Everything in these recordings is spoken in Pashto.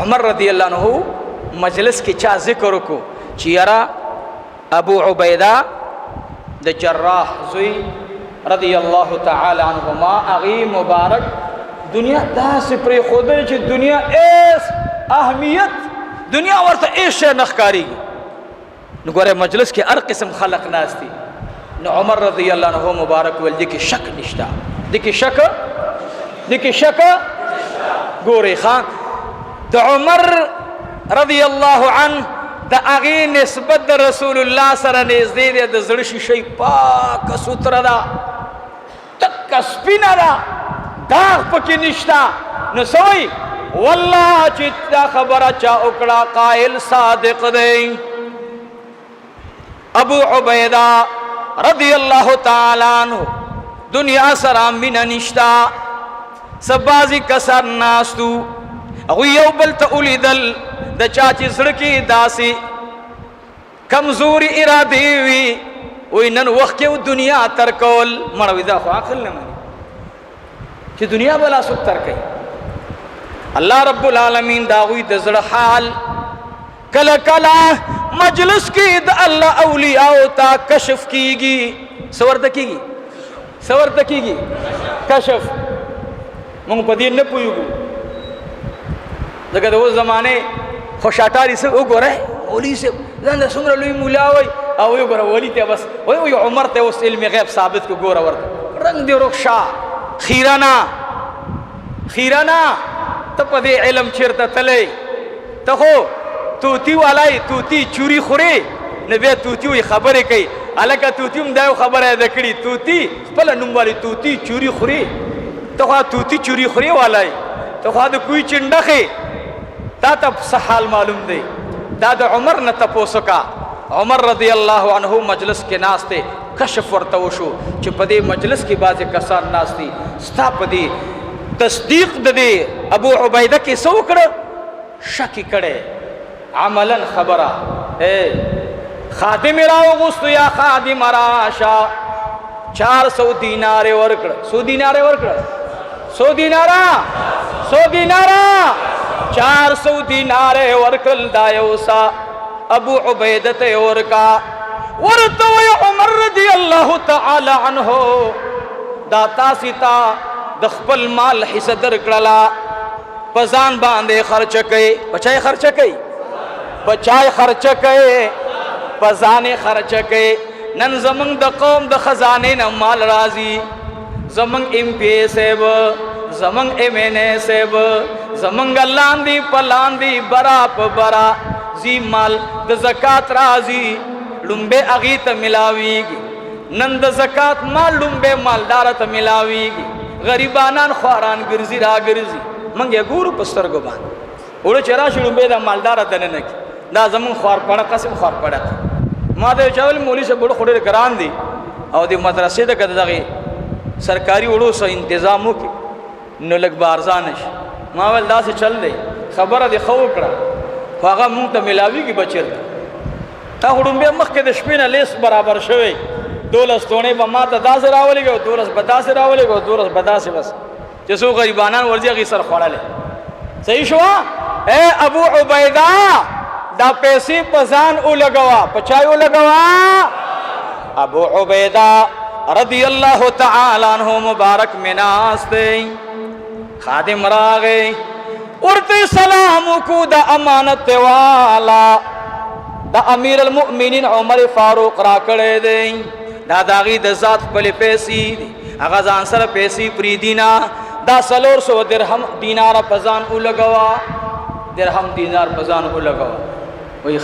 عمر رضی اللہ عنہ مجلس کی چا ذکر کو چیرا ابو عبیدہ د جراح زوی رضی اللہ تعالی عنہما اغی مبارک دنیا دا سپری خودر چی دنیا ایس اہمیت دنیا ورطا ایس شے نخکاری نگوارے مجلس کے ار قسم خلق ناستی نو عمر رضی اللہ عنہ مبارک ویل دیکی شک نشتا دیکی شک گوری خان دا عمر رضی اللہ عنہ دا اغی نسبت دا رسول اللہ سر نیزدی دے دا زرشی شی پاک ستر دا تک سپینا دا داغ پکی نشتا نسوئی واللہ چیتا خبر چا اکڑا قائل صادق دے ابو عبیدہ رضی اللہ تعالیٰ عنہ دنیا سرام بنا نشتا سبازی کسر ناستو اگوی یو بلتا اولی دل دا چاچی سڑکی داسی کمزوری ارادی وی وی نن وقت کیو دنیا ترکول مروی دا خواہ خل نمانی چی دنیا بلا سک ترکی اللہ رب العالمین داوی دا زڑ حال کلا کلا مجلس کی دا اللہ اولیاء تا کشف کی گی سورد کی گی کشف منگ پدیر نپویو گو دکھا دو زمانے خوشاتاری سے گو رہے اولی سے زندہ سمر لوی مولاوی اوی گو رہا ولی تے بس وی عمر تے اس علم غیب ثابت کو گو رہا ورد رنگ دے رخشا خیرانا تپا دے علم چیرتا تلے تخو توتی والائی توتی چوری خوری نبی توتی وی خبرے کئی علاقہ توتی ام دائیو خبر ہے دکڑی توتی پلا نموالی توتی چوری خوری تخوا توتی چوری خوری والائی تخوا دا کوئی چندخی تا تب سحال معلوم دے دا دا عمر نہ تپو سکا عمر رضی اللہ عنہ مجلس کے ناستے کشف ورتوشو چھ پدے مجلس کی بازی کسان ناستی ستا پدے تصدیق دے ابو عبیدہ کی سوکڑ شکی کڑے عملا خبرہ خادم راو غستو یا خادم راشا 400 دینار ورکڑ 100 دینار ورکڑ 100 دینارا 400 دینار ورکل دایوسا ابو عبیدت ورکا ورطوی عمر رضی اللہ تعالی عنہ داتا سیتا دخپل مال حصہ درکڑلا پزان باندے خرچ کئی بچائے خرچ کئی پزانے خرچ کئی نن زمنگ دا قوم دا خزانے نا مال رازی زمنگ ایم پی سیب زمنگ ایم این اے سیب زمنگ لاندی پلاندی برا پا برا زی مال دا زکاة رازی لنبے اغیت ملاویگی نن دا زکاة مال لنبے مالدارت ملاویگی غریبانان خواران گرزی را گرزی منگے گورو پستر گو بان اوڑو چرا شروع بے دا مالدارت دننکی دا زمان خوار پڑا قسم خوار پڑا تھا ما دا چاولی مولی سے بڑو خوڑے گران دی او دی مدرسے دا کتا داگی سرکاری اوڑو سا انتظامو کی نو لگ بارزانش ماوال دا سے چل دے خبر دی خو کرا خواغا مونتا ملاوی کی بچر تا خوڑن بے مخ کے دشپین لیس برابر شوئے دولس تونے با ما تا دا سے راولے گا دولس بدا سے راولے گا دولس بدا سے بس جسو غریبانان ورزی اگی سر خوڑا لے صحیح شوا اے ابو عبیدہ دا پیسی پزان او لگوا پچائی او لگوا ابو عبیدہ رضی اللہ تعالی عنہ مبارک مناس دے خادم راغے ارتی سلام کو دا امانت والا دا امیر المؤمنین عمر فاروق را کڑے دے دا داغی دا ذات پلی پیسی دی اغازان سر پیسی پری دینا دا 400 درہم دینار پزان او لگوا درہم دینار پزان او لگوا وی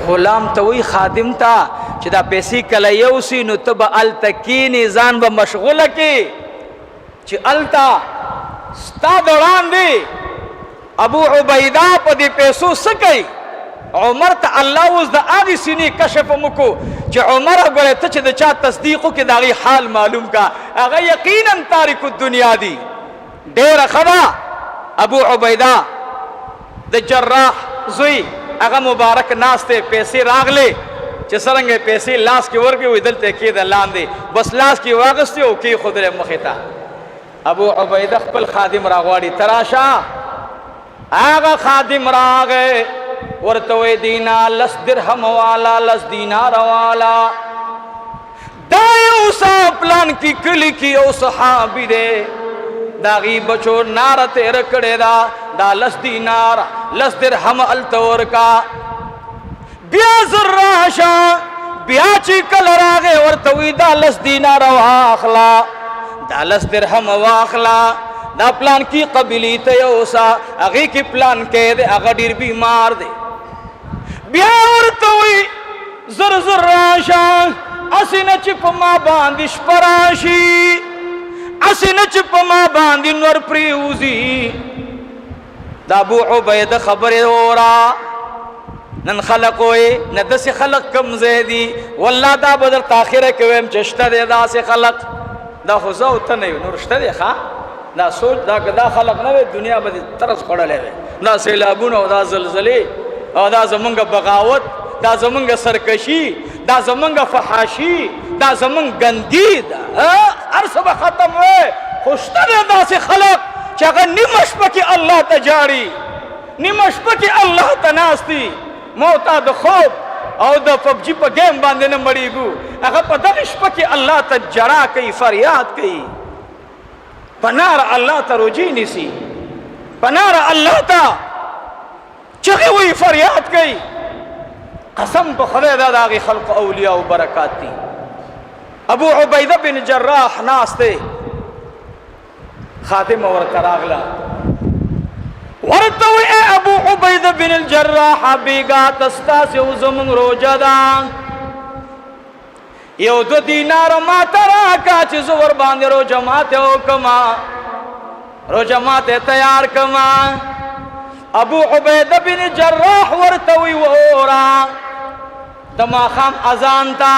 غلام تا وی خادم تا چی دا پیسی کلیوسی نو تب التکینی زان با مشغول کی چی التا ستا دوران دی ابو عبیدہ پا دی پیسو سکی عمر تا اللہ وز دا آدھی سینی کشف مکو چی عمر گوڑے تا چی دا چا تصدیقو کی داغی حال معلوم کا اگا یقینا تارک الدنیا دی دیر خدا ابو عبیدہ دا جراح زوی اگا مبارک ناستے پیسے راغلے چی سرنگے پیسے لاس کی ورگی ہوئی دلتے کی دا لاندے بس لاس کی واغستے ہو کی خود رے مخیتا ابو عبیده خپل خادم راغواړي تراشه. هغه خادم راغی ورته وی دینا لس درهم والا لس دینار والا. دا یو صاحب پلان کی کلی کی یو صحابی دے داغی بچو نار تیر کڑے دا لس دینار لس درهم التور کا. بیا زراشا بیا چی کل راغے ورتوی دا لس دینار واخلا دا لس درهم واخلا. دا پلان کی قبیلی تیوسا اغی کی پلان کے دے اغا دیر بیمار دے. بیا ورتوی زر زر راشا اسی نچپ ما باندش پراشی اسی نچپ ما باندی نور پریوزی. دا ابو عبید خبر اورا نن خلق ہوئے ندس خلق کم زیدی واللہ دا بدر تاخیر کوئیم چشتا دے دا سے خلق دا خوزاو تنیو نورشتا دے خواہ دا سوچ دا خلق نوے دنیا بدی ترس پڑا لے وے دا سیلابون او دا زلزلے او دا زمانگ بغاوت دا زمانگ سرکشی دا زمانگ فحاشی دا زمانگ گندی دا عرص با ختم ہوئے خوشتا دے دا سے خلق چاگا نمش پکی اللہ تجاری نمش پکی اللہ تناستی موتا دا خوب او دا پبجی پا گیم باندے نمبری گو اگر پا دغش پکی اللہ تا جڑا کئی فریاد کئی پنار اللہ تا رجی نیسی پنار اللہ تا چگی ہوئی فریاد کئی. قسم پا خدای دا داغی خلق اولیاء و برکات تی. ابو عبیدہ بن جراح ناستے خاتم ورطراغلا ورطوی اے ابو عبیدہ بن الجراح بیگا تستا سے زمن روجہ دا یو دو دینار ما تراکا چی زور باندے رو جماعت ہو کما رو جماعت تیار کما. ابو عبیدہ بن جراح ورطوی وورا دما خام ازان تا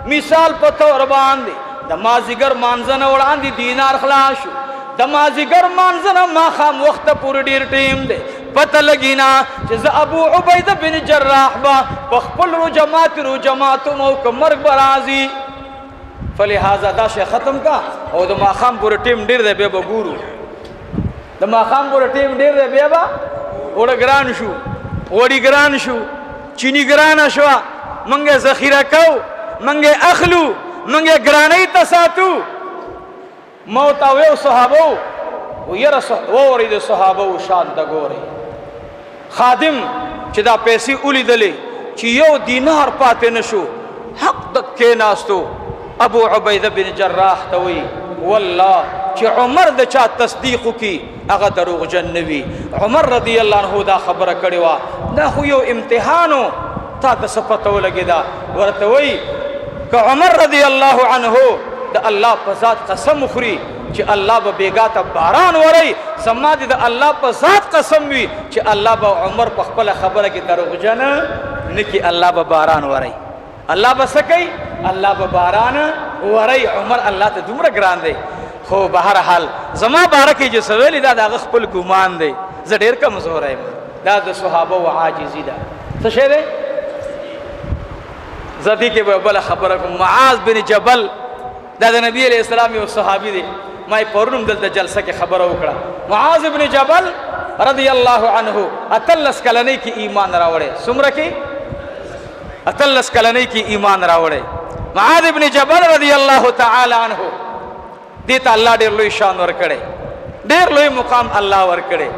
مثال پتور باندے دمازگر مانزن وڑان دی دینار خلاشو دمازگر مانزن ما خام وقت پور دیر ٹیم دے پتہ لگینا چیز ابو عبیدہ بن جراح با بخپل رو جماعتو موکا مرگ برازی فلہذا دا شے ختم کا او دما خام پور ٹیم دیر دے بے با گورو دما خام پور ٹیم دیر دے بے با اوڑا گران شو اوڑی گران شو چینی گران شوا منگے ذخیرہ کو منگے اخلو منگے گرانی تساتو موتا ویو صحابو وورید صحابو شان دا گوری خادم چی دا پیسی اولی دلی چی یو دینار پاتے نشو حق دکے ناستو ابو عبیدہ بن جراح توی واللہ چی عمر دا چا تصدیقو کی اگا دروغ جنوی. عمر رضی اللہ عنہ دا خبر کڑوا دا خو یو امتحانو تا دا سپتو لگی دا ورطوی کہ عمر رضی اللہ عنہ دا اللہ پا ذات قسم اخری چی اللہ با بیگاتا باران ورائی سما دی دا اللہ پا ذات قسم وی چی اللہ با عمر پا خپل خبر کی دروغ جن نکی اللہ با باران ورائی اللہ با سکی اللہ با باران ورائی. عمر اللہ تا دمرا گران دے خو بہرحال زما بارکی جو سویلی دا دا خپل گمان دے زدیر کا مزور ہے دا دا صحابہ و عاجزی دا سشے دے زدی کے بلا خبرکم معاذ بن جبل دا دا نبی علیہ السلام و صحابی دے مائی پورنم دل دا جلسہ کے خبر اکڑا. معاذ بن جبل رضی اللہ عنہ اتلس کلنی کی ایمان راوڑے سمرہ کی اتلس کلنی کی ایمان راوڑے. معاذ بن جبل رضی اللہ تعالی عنہ دیتا اللہ دیر لوی شان ورکڑے دیر لوی مقام اللہ ورکڑے.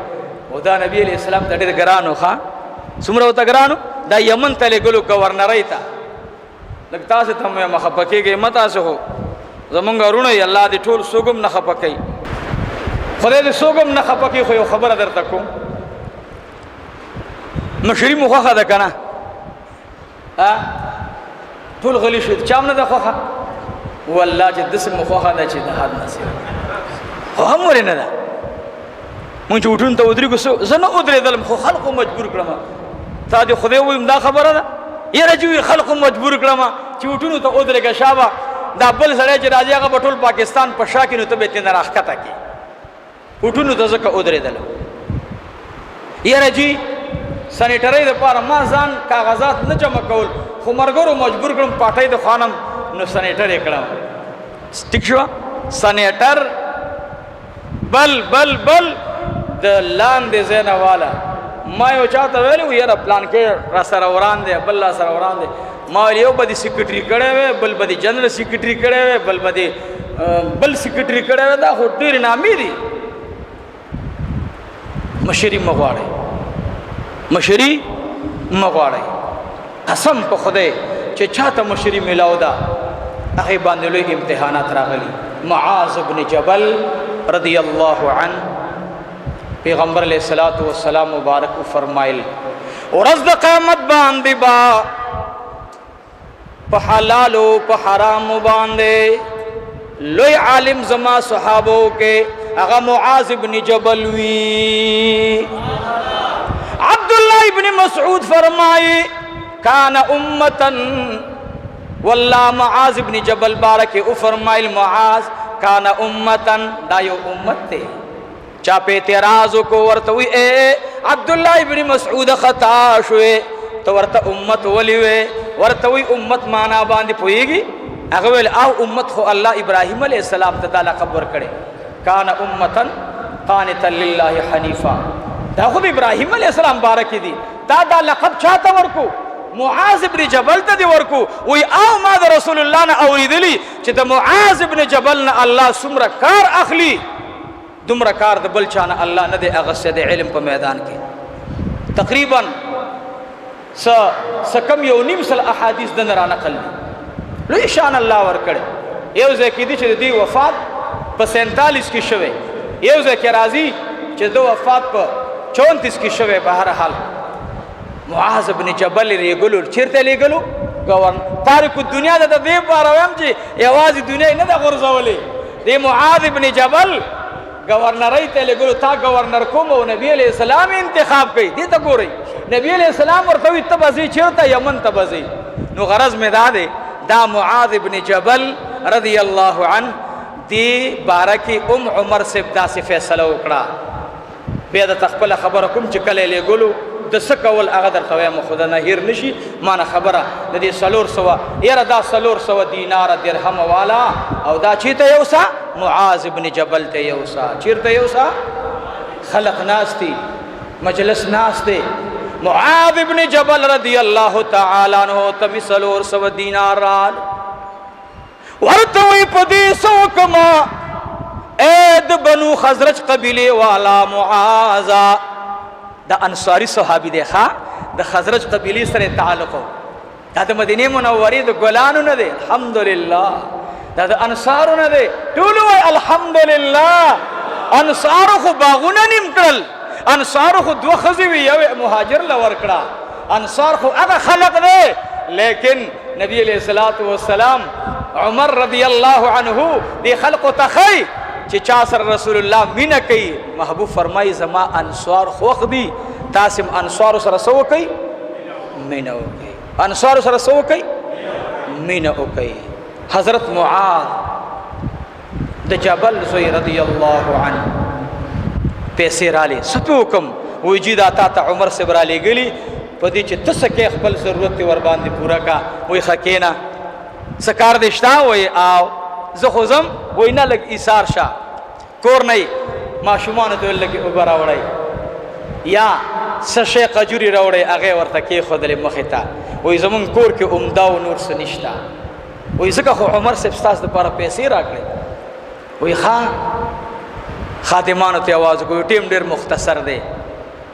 و دا نبی علیہ السلام دا دیر گرانو خواہ سمرہ ہوتا گرانو دا یمن تلے گلو گورنرائی تا لگتا سے تم میں مخبکی گئی متا سے ہو زمانگا رونی اللہ دی ٹھول سوگم نخبکی خدای دی سوگم نخبکی خوی خبر در تکو مشری مخواخا دا کنا ٹھول غلی شد چامنا دا خواخا واللہ چی دس مخواخا دا چی دا حد نصیر خو ہم وری ندا منچ اٹھون تا ادری کو زن ادری دلم خو خلقو مجبور کرما تا دی خدای ویم دا خبر دا یہ رجوی خلقو مجبور کرما چی اٹھونو تا ادری کا شابا دا بل سڑے چی راجی آگا بطول پاکستان پشاکی نو تا بیتی نراخ کتا کی اٹھونو تا زکا ادری دلم. یہ رجی سانیٹرائی دا پارا ما زان کاغذات نجمع کول خو مرگرو مجبور کرم پاٹائی دا خانم نو سانیٹر اکڑا ٹک شوا سانیٹر بل بل بل د لاندې زینا والا ما یو چاته ویلو یاره پلان کې را سره وران دی بل را سره وران دی ما یو بدی سیکریټری کړه وې بل بدی جنرال سیکریټری کړه وې بل بدی بل سیکریټری کړه وې دا خو ډېر نامې دي مشري مغواړي مشري مغواړي قسم په خدای چې چاته مشري ملاو دا هغه باندې لوی امتحانات راغلي معاذ ابن جبل رضی الله عنه پیغمبر علیہ الصلوۃ والسلام مبارک فرمایل ورځ د قیامت باندې با په حلال او په حرام باندې لوی عالم زما صحابو کې هغه معاذ ابن جبل وی عبد الله ابن مسعود فرمائے کان امتن والله معاذ ابن جبل بارک او فرمائل معاذ کان امتن دا یو امت ته چا په اعتراض کو ورته وی اے عبد الله ابن مسعود خطا شوه تو ورته امت ولي ورته وی امت معنا باندې پويږي هغه ول او امت خو الله ابراهيم عليه السلام ته دا لقب ور کړي کان امتن قانتا لله حنيفا دا خو ابراهيم عليه السلام بارک دي دا لقب چاته ورکو معاذ ابن جبل ته دی ورکو وی او ما د رسول الله نه اوریدلی چې د معاذ ابن جبل نه الله سمره کار اخلي دومره کار د بل چانه الله نه دی اغسه د علم په میدان کې تقریبا کم یو نیم سل احادیث د نه را نقل لوی شان الله ورکړي یو ځکه دي چې دی وفات په 47 کې شوه یو ځکه راځي چې د وفات په 34 کې شوه په هر حال معاذ ابن جبل ریګلو چیرته لګلو گورن تاریخ دنیا د دې پارویم چې یوازې دنیا نه د غرزولې دی معاذ ابن جبل گورنرای ته لګلو تا گورنر کوم او نبی علیہ السلام انتخاب کړي دې ته ګوري نبی علیہ السلام ورته تبزی چیرته یمن تبزی نو غرض می دا معاذ ابن جبل رضی الله عنه دی بارکی عمر سے دا سے فیصله وکړه بیا د تخپل خبره کوم چې کله لګلو د سکول هغه درته وایم خدا نه هیر نشي مانه خبره د دې 300 یره دا 300 دینار درهم والا او دا چیته یوسا معاذ ابن جبل ته یوسا چیرته یوسا خلق ناستی مجلس ناسته معاذ ابن جبل رضی الله تعالی عنہ تم 300 دینار رال ورته وی پدې سوکما اید بنو خزرج قبیله والا معاذ دا انصاری صحابی دی ښا د خزرج قبیله سره تعلق دا د مدینه منورې د ګلانو نه دی الحمدلله دا د انصارو نه دی ټول وای الحمدلله انصار خو باغونه نیم کړل انصار خو دوه خزي وی یو مهاجر لور کړه انصار خو هغه خلق دی لیکن نبی علیہ الصلوۃ والسلام عمر رضی الله عنه دی خلق تخی چې چا سره رسول الله مینا کوي محبوب فرمای زما انصار خوخ دي تاسم انصار سره سو کوي مینا کوي انصار سره سو کوي مینا کوي حضرت معاذ د جبل زوی رضی الله عنه پیسې رالی سپوکم وجود آتا ته عمر سے برالی گلی پدې چې تسکه خپل ضرورت ور باندې پورا کا وای خکینا سکار دشتا وای آو زه خوزم وای نه لګ ایثار شاه کور نه ما شومان ته لګ وبرا وړای یا سشه قجوري راوړی هغه ورته کې خدل مخته وای زمون کور کې عمده او نور سنشتا وای زکه خو عمر سے استاد لپاره پیسې راکړي وای خادمانو ته आवाज کوي ټیم ډیر مختصر دی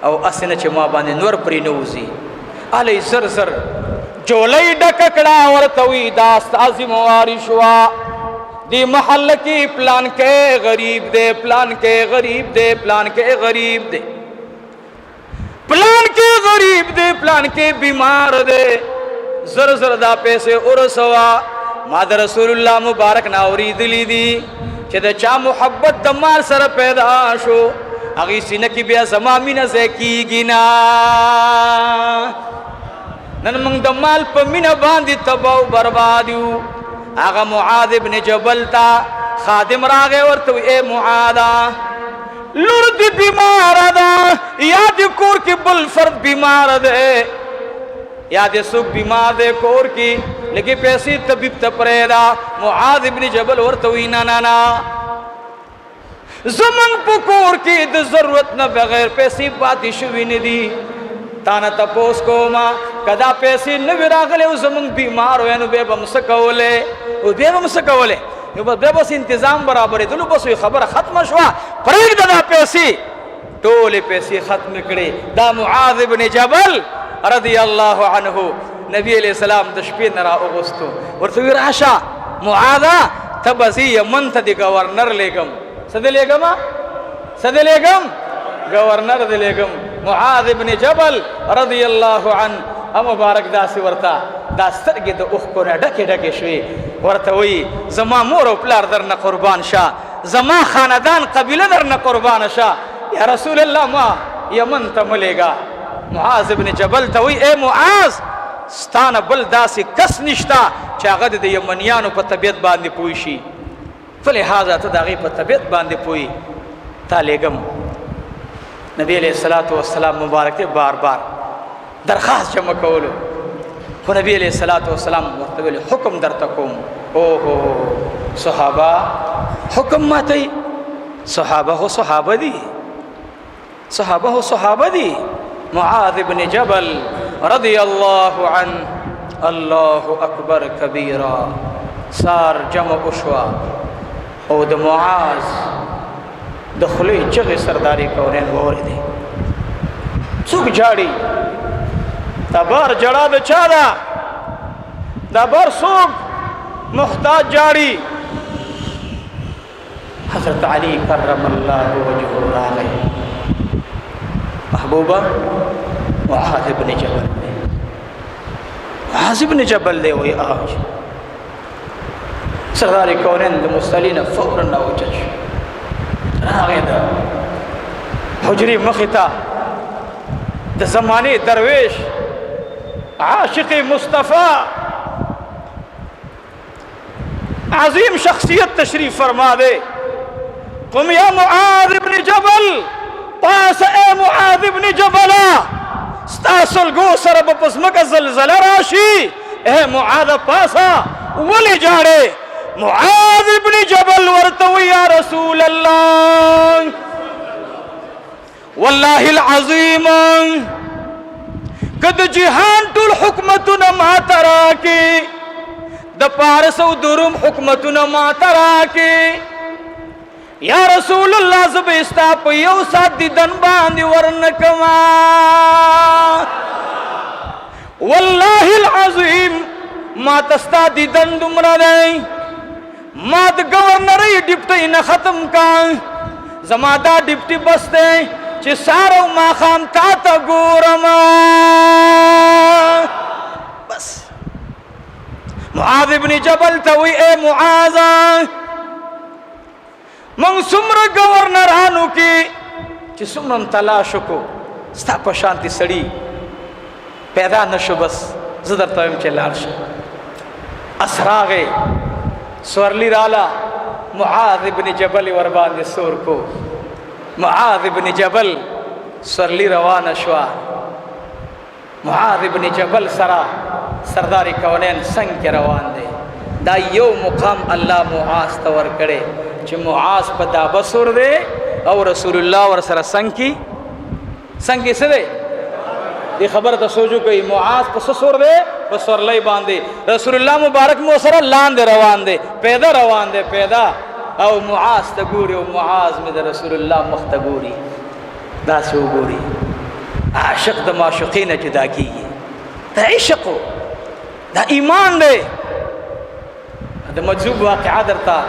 او اسنه چې ما باندې نور پرې نوځي علي زر زر جولای ډک کړه ورته وی دا استاد مواري شوا دی محل کی پلان کے غریب دے پلان کے غریب دے پلان کے غریب دے پلان کے غریب دے پلان کے بیمار دے زر زر دا پیسے اور سوا ماد رسول اللہ مبارک ناوری دلی دی چې دا چا محبت د مال سره پیدا شو هغه سینه کې بیا زما مینه زکیږي نا نن موږ د مال په مینه باندې تباہ او برباد یو هغه معاذ ابن جبل تا خادم راغه ورته اے معاذ لور دی بیمار ده یا د کور کې بل فرد بیمار ده یا د سوق بیمار ده کور کې لګي پیسې طبيب ته پرېدا معاذ ابن جبل ورته وینا نا زمن پکور کی د ضرورت نہ بغیر پیسې پاتې شوی نه دي. تانا تپوس کوما کدا پیسې نه راغلې او زمون بیمار وینو به بم سکولې او به بم سکولې نو به بس تنظیم برابرې دلو بس خبره ختم شوه. پرېږده دا پیسې ټولې پیسې ختم کړې. دا معاذ ابن جبل رضی الله عنه نبی علیہ السلام د شپې نه راوغوستو ورته وی راشه معاذه ته به زه یمن ته د گورنر لیږم. څه دې لیږم؟ څه دې لیږم؟ گورنر دې لیږم. معاذ ابن جبل رضی الله عنه مبارک داسې ورته دا سترګې د اوښکو نه ډکې ډکې شوې. ورته وایي زما مور او پلار درنه قربان شه، زما خاندان قبیله درنه قربانه شه، یا رسول الله ما یمن ته مه لیږه. معاذ ابن جبل ته وایي ای معاذ ستانه بل داسې کس نشته چې هغه د یمنیانو په طبیعت باندې پوه شي، فلهذا ته د هغې په طبیعت باندې پوهې تا لیږم. نبی علیہ الصلوۃ والسلام مبارک ته بار بار درخواست جمع کولو، خو نبی علیہ الصلوۃ والسلام ورته ویل حکم درته کوم. اوهو صحابه حکم ماتوي؟ صحابه هو صحابه دي، صحابه هو صحابه دي. معاذ بن جبل رضی الله عنه الله اکبر کبیرا سار جمع شوا او د معاذ د خولې چغې سرداري کونین واورېدې. څوک جاړي؟ دا بار جړا د چا ده؟ دا بار څوک محتاج جاړي؟ حضرت علی کرم الله وجهه راغی. محبوبہ معاذ بن جبل دے، معاذ بن جبل دے وہی آج سردار کونین د مستلین فوراً اوچش راغی دا حجری مختا د زمانی درویش عاشق مصطفیٰ عظیم شخصیت تشریف فرما دے. قم یا معاذ بن جبل، پاس اے معاذ ابن جبلا ستاسل گو سر بپسمک زلزلہ راشی. اے معاذ پاسا ولی جاڑے؟ معاذ ابن جبل ورتوی یا رسول اللہ واللہ العظیم کد جہان طول حکمتنا ما تراکی د پارس و درم حکمتنا ما تراکی. یا رسول اللہ زبستا پا یو سات دیدن باندی ورنکما واللہ العظیم ما تستا دیدن دمرا دیں ما دا گورنری ڈپٹی نا ختم کان زما دا ڈپٹی بس دیں چی سارو ما خام تا گورما بس. معاذ ابن جبل توی اے معاذ من سمر گورنرانو کی چی سمرم تلاشو کو ستا پشانتی سڑی پیدا نشو بس زدر تویم چی لارشو اسراغے سورلی رالا معاذ ابن جبل وربان سور کو. معاذ ابن جبل سورلی روان شوا. معاذ ابن جبل سرا سرداری کونین سنگ کے روان دے. دا یو مقام اللہ معاذ تور کرے چی معاذ پا دا بسور دے او رسول اللہ ورسر سنگی سنگی سے دے. یہ خبر تا سوچو کئی معاذ پا سسور دے بسور لئی باندے رسول اللہ مبارک موسر لان دے روان دے پیدا روان دے پیدا او معاذ تا گوری او معاذ میں دے رسول اللہ مختگوری دا سو گوری. عاشق دا معشقین جدا کی دا عشقو دا ایمان دے. دا مجذوب واقعہ درتا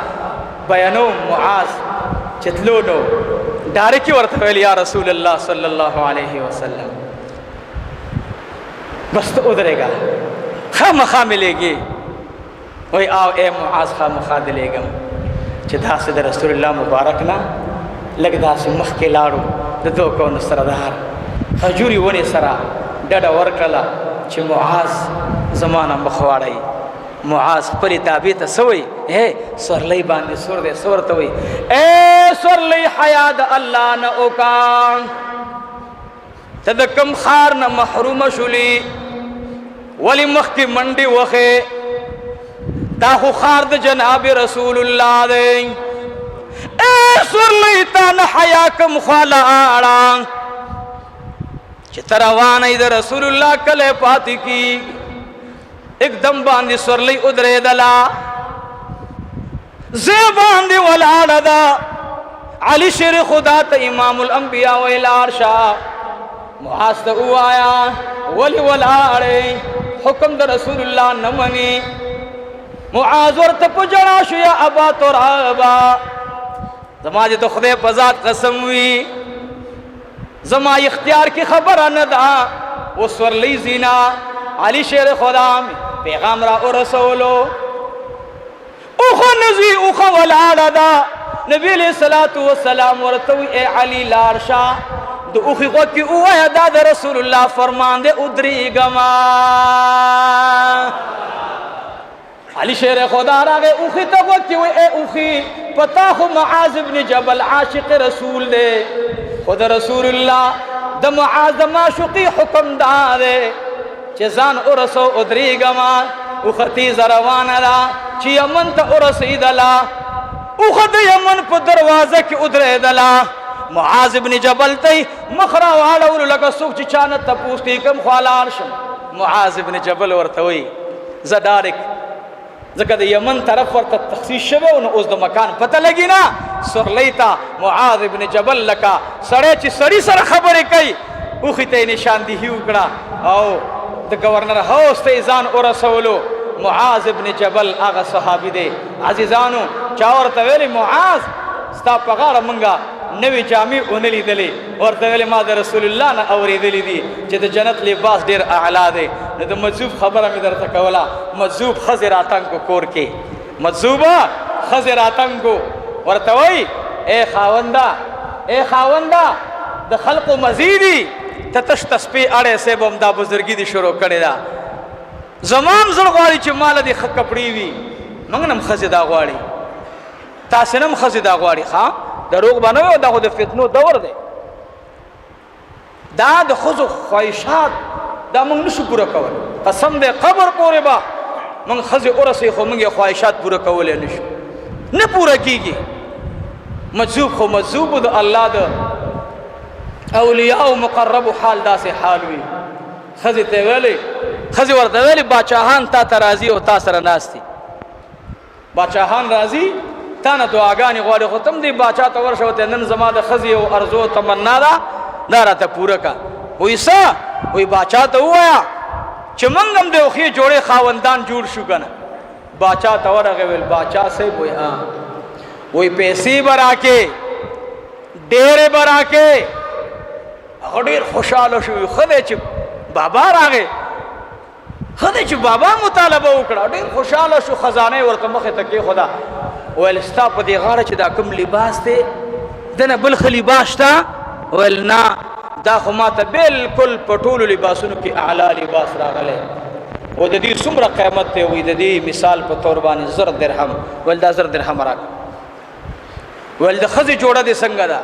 بیانو معاذ چتلونو ڈارکی ورطویل یا رسول اللہ صلی اللہ علیہ وسلم بس تو ادھرے گا خام خواہ ملے گی. وہی آو اے معاذ خام خواہ دلے گم چی دا سے دا رسول اللہ مبارکنا لگ دا سے مخ کے لارو دا دو کون سردار خجوری ونی سرا ڈاڈا ورکلا چی معاذ زمانہ مخواڑی. معاذ پری تابیت سوئی اے سورلی باندی سور دے سورتوئی اے سورلی حیاد اللہ نا اوکان تدکم خار نا محروم شلی ولی مخ کی منڈی وخے دا خو خار دا جناب رسول اللہ دے اے سرلیتا نحیا کم خوالا آڑا چه تروانی دا رسول اللہ کلے پاتی کی ایک دم باندی سرلی ادرے دلا زیبان دی والآڑا دا علی شیر خدا تا امام الانبیاء ویلار شاہ معاذ تا او آیا ولی والآڑے حکم دا رسول اللہ نمانی معاذ ورطا پجڑا شو یا ابا ترابا زما جی تو خدای پزاد قسم ہوئی زما اختیار کی خبر ندا وہ سورلی زینا علی شیر خدا پیغام را رسولو اوخو نزوی اوخو والآڑا دا نبی علیہ السلام ورطوی اے علی لارشا دو اوخی قد کی اوہ دا دا رسول اللہ فرمان دے ادری گما علی شیر خدا راگے اوخی تقوی کی اے اوخی پتا خو معاذ ابن جبل عاشق رسول دے خود رسول اللہ دا معاذ معشوقی حکم دا دے چیزان ارسو ادری گما اوختی زروان دا چی یمن تا ارسی دلا اوخت یمن پا دروازہ کی ادرے دلا معاذ ابن جبل تی مخرا وعلولو لگا سوک چی چانت تا پوستی کم خوالار شم معاذ ابن جبل ورطوی زدارک زکر دا یمن طرف ورطا تخصیص شبه انہا اس دا مکان پتہ لگی نا سرلیتا معاذ ابن جبل لکا سڑے چی سری سر خبری کئی اوخی تی نشاندی ہی اکڑا او دا گورنر ہاؤس تی ازان ارسولو معاذ ابن جبل آغا صحابی دے عزیزانو چاور تویلی معاذ ستا پغار منگا نوی جامی اونلی دلی اور تویلی ما دا رسول اللہ نا اوری دلی دی چی دا جنت لباس دیر اعلا دے نا دا مجذوب خبر ہمی در تکولا مجذوب خزر آتنگ کو کور کے مجذوبا خزر آتنگ کو اور توی اے خاوندہ دا خلق و مزیدی تتش تسپی اڑے سے بم دا بزرگی دی شروع کرے دا زمان زرغواری چی مالا دی کپڑی وی منگنم خزی دا غواری تاسنم خزی دا غواری خواہ دروغ بانوی و دا خود فتنو دور دے دا دا خزو خواہشات دا منگ نشو پورا کول قسم دے قبر پورے با منگ خزی ارسی خو منگی خواہشات پورا کولے نشو نہ پورا کی گی مجذوب خو مجذوب دا اللہ دا اولیاء و مقرب و حال دا سے حال وی خزی تیویلی خزی ورطویلی باچاہان تا ترازی و تا سر ناستی باچاہان رازی تا نا دعاگانی غواری ختم دی باچاہ تا ورشوتے نن زمان دا خزی و ارزو تمنا دا دارا تا پورا کا وی سا وی باچاہ تا ہوا چھ منگم دے اخی جوڑے خاوندان جوڑ شو کنا باچاہ تا ورغویل باچاہ سے وی وی پیسی برا کے ڈیرے برا کے غدیر خوشحال شوی خدے چھ بابا راگے خدے چھ بابا مطالبہ اکڑا دیر خوشحال شو خزانے ورطمخ تکی خدا ویل استا پا دی غارہ چھ دا کم لباس تے دن بلخ لباس تا ویل نا دا خماتا بلکل پٹول لباسونو کی اعلا لباس راگلے وہ دا دی سمرہ قیمت تے وی دا دی مثال پا طوربانی زر درہم ویل دا زر درہم راگ ویل دا خزی جوڑا دی سنگا دا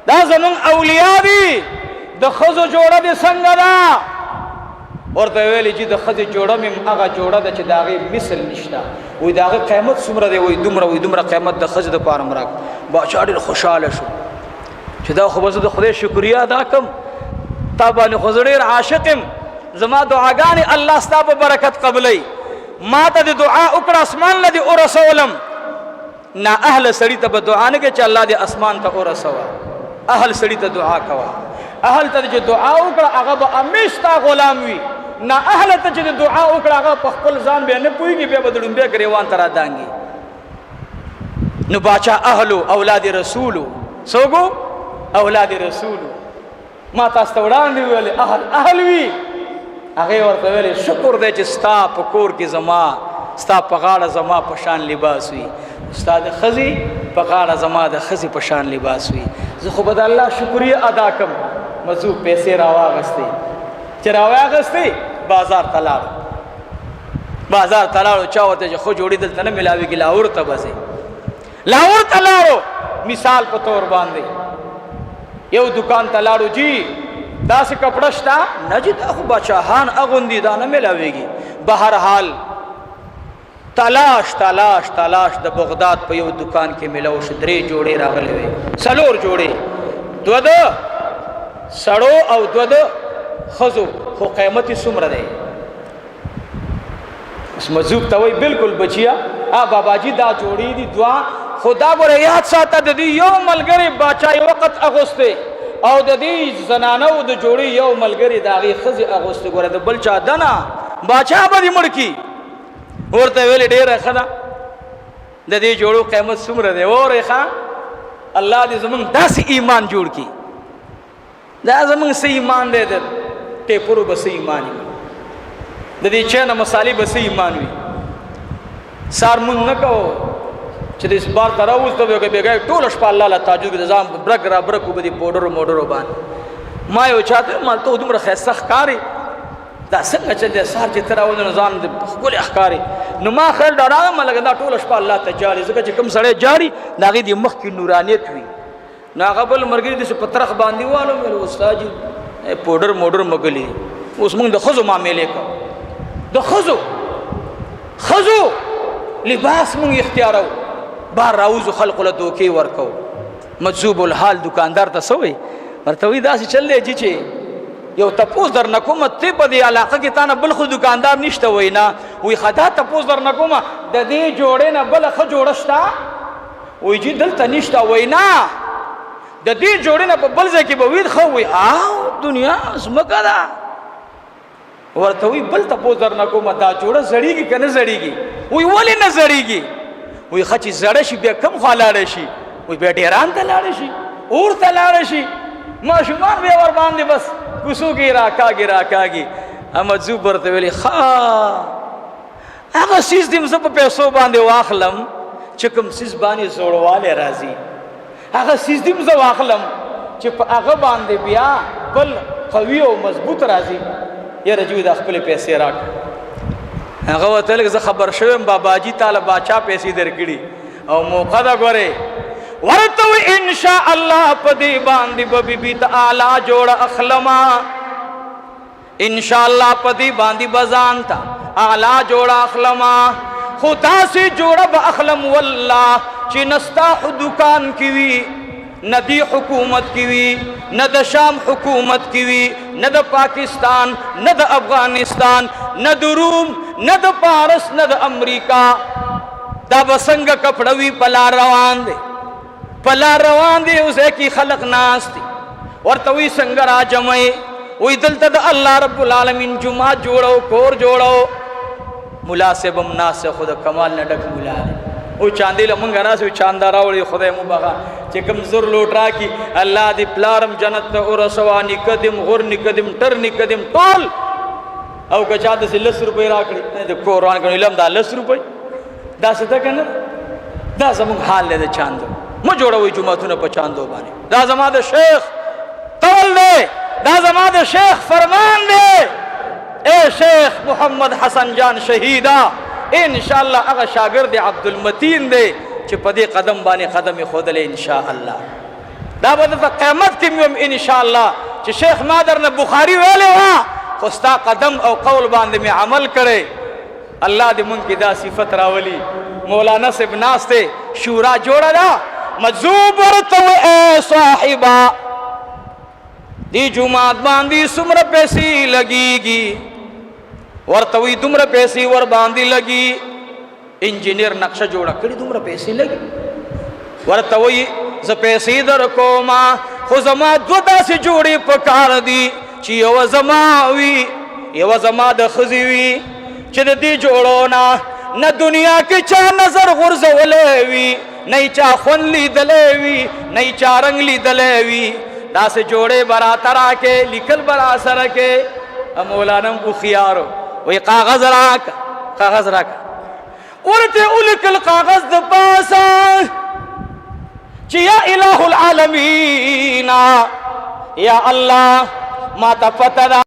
دا زمان اولیاء دی دا خزو جوڑا دی سنگا دا اور دا ویلی جی دا خزی جوڑا میم آغا جوڑا دا چی دا آغی مثل نشتا وی دا آغی قیمت سمرا دے وی دمرا قیمت دا خزی دا پارم راک باچا دیر خوشحال شو چی دا خوبازو دا خدای شکریہ دا کم تابانی خوزریر عاشقم زما دعاگانی اللہ ستا پا برکت قبلی ما تا دی دعا اکڑا اسمان لدی ارسولم نا اہل سڑی تا با دعا نکے چا اللہ دی اسمان تا ارسوا اہل سڑی تا دعا کوا اہل تا دی دعا اکڑا آغا با امیشتا غلاموی نا اہل تا دی دعا اکڑا آغا پخپل زان بے نپوئی گی بے بدلون بے گریوان ترا دانگی نو باچا اہلو اولاد رسولو سوگو اولاد رسولو ما تاستوڑان دی ویلے اہلوی اگے ورطا ویلے شکر دے چی ستا پکور کی زما ستا پغاڑ زما پشان لباس ہوئی استاد خزی پغاڑ زما دا خزی پشان لباس ہوئی زخو بدا اللہ شکریہ ادا کم مزوب پیسے راوا گستے چراوا گستے بازار تلارو چاوتے جو خو جوڑی دلتا نا ملاوی گی لاہور تا بزے لاہور تلارو مثال پا طور باندے یو دکان تلارو جی دا سے کپڑشتا نا جی دا خو بچاہان اغندی دا نا ملاوی گی بہرحال تلاش تلاش تلاش د بغداد په یو دکان کې ملو ش 3 جوړې راغلې وي 4 جوړې 2 د سړو او 2 د خزو خو قیمتي څومره دی اس مذوب ته وای بالکل بچیا بابا جی دا جوړې دي 2 خدا ګره یاد ساته د دې یو ملګری باچای وخت اغوسته او د دې زنانو د جوړې یو ملګری داغي خزي اغوسته ګره د بل چا دنا باچا به مړ کی ورته ویل ډیره خدا د دې جوړو قیمت څومره دی اورې ښا الله دې زمون داسې ایمان جوړ کی دا زمون سي ایمان دې دې ته پرو بس ایمان د دې چنه مصالې بس ایمان وي سار مون نه کو چې دې بار تراوز ته وګه بیګای ټول شپه الله له تاجو کې نظام برګ را برکو به دې پودر موډر باندې ما یو چاته مال ته دومره خیسه ښکاری دا څنګه چې د سار چې تراوز نظام د خپل احکاری نو ما خل ډاډه ملګری دا ټول شپه الله ته جاري ځکه چې کوم سړی جاري داغي د مخ کې نورانیت وي ناغه بل مرګري د پترخ باندې والو مې استاد پودر موډر مګلی اوس موږ د خزو معاملې کو د خزو لباس موږ اختیارو بار راوزو خلق له دوکي ورکو مجذوب الحال دکاندار ته سوې ورته وی داسې چل دی چې یو تپوس در نکوم ته په دې علاقه کې تانه بل خو دکاندار نشته وینا وی خدا تپوس در نکوم د دې جوړې نه بل خو جوړشتا وی چې دلته نشته وینا د دې جوړې نه په بل ځای کې به وید خو وی دنیا زمکه ده ورته وی بل تپوس در نکوم دا جوړه زړیږي کنه زړیږي وی ولې نه زړیږي وی خچې زړه شي بیا کم خالاړ شي وی بیا ډیران ته لاړ شي اور ته لاړ شي ماشومان بیا ور باندې بس کوسوږي راکاږي امجذوب ورته ویلي هغه سیس دې زه په پیسو باندې واخلم چې کوم سیس باندې زوړواله راځي هغه سیس دې زه واخلم چې په هغه باندې بیا بل قوي او مضبوط راځي یاره جو د خپل پیسې راک هغه وته لکه زه خبر شوم بابا جی تعالی باچا پیسې درکړي او موقع دا غره ورته ان شاء الله پدی باندې ببی تعالی جوړ اخلما ان شاء الله پدی باندې بزان تا اعلی جوړ اخلما خدا سے جوړ اخلم والله چې نستا دکان کی وی ندی حکومت کی وی نه د شام حکومت کی وی نه د پاکستان نه د افغانستان نه د روم نه د پارس نه د امریکا دا بسنګ کپړوي پلا روان دي اوسه کی خلق ناس دي ورته وی څنګه را جمعي وی دلته د الله رب العالمین جمعه جوړو کور جوړو مناسبم ناس خود کمال نه ډک مولا او چاندې لمنګ ناس چاندار راوړي خدای مو بغا چې کوم زر لوټ راکی الله دې پلارم جنت ته ورسوانی قدم غور نقدم ټر نقدم ټول او کچا د 10 روپۍ راکړي د قرآن کې علم د 10 روپۍ دا څه ده کنه دا زموږ حال له چاندو مو جوړوي جمعهونه په چاندو باندې دا زما د شیخ تول دی دا زما د شیخ فرمان دی اے شیخ محمد حسن جان شهیدا ان شاء الله هغه شاګرد عبدالمتین دی چې په دې قدم باندې قدم خودل ان شاء الله دا به د قیامت کې ان شاء الله چې شیخ مادر نه بخاری ویلې وا خو ستا قدم او قول باندې می عمل کړي الله دې مونږ کې دا صفت راولي مولانا صاحب ناسته شورا جوړه دا مجذوب ورته اے صاحبہ دی جمعات باندې سمره پیسې لګيږي ورته وی دومره پیسې ور باندې لګي انجینیر نقشه جوړه کړی دومره پیسې لګي ورته وی ز پیسې در کوما خو زما دو داسې جوړې پکار دي چې یو زما وی یو زما د خزي وی چې د دې جوړونه نه دنیا کې چا نظر غرزولې وی نه چا خون لیدلې وی نه چا رنگ لیدلې وی داسې جوړې برا ترا کې لیکل برا سره کې مولانا کو خيارو وی کاغذ راک ورته اولکل کاغذ د پاسا چې یا الہ العالمین یا الله ما تفتدا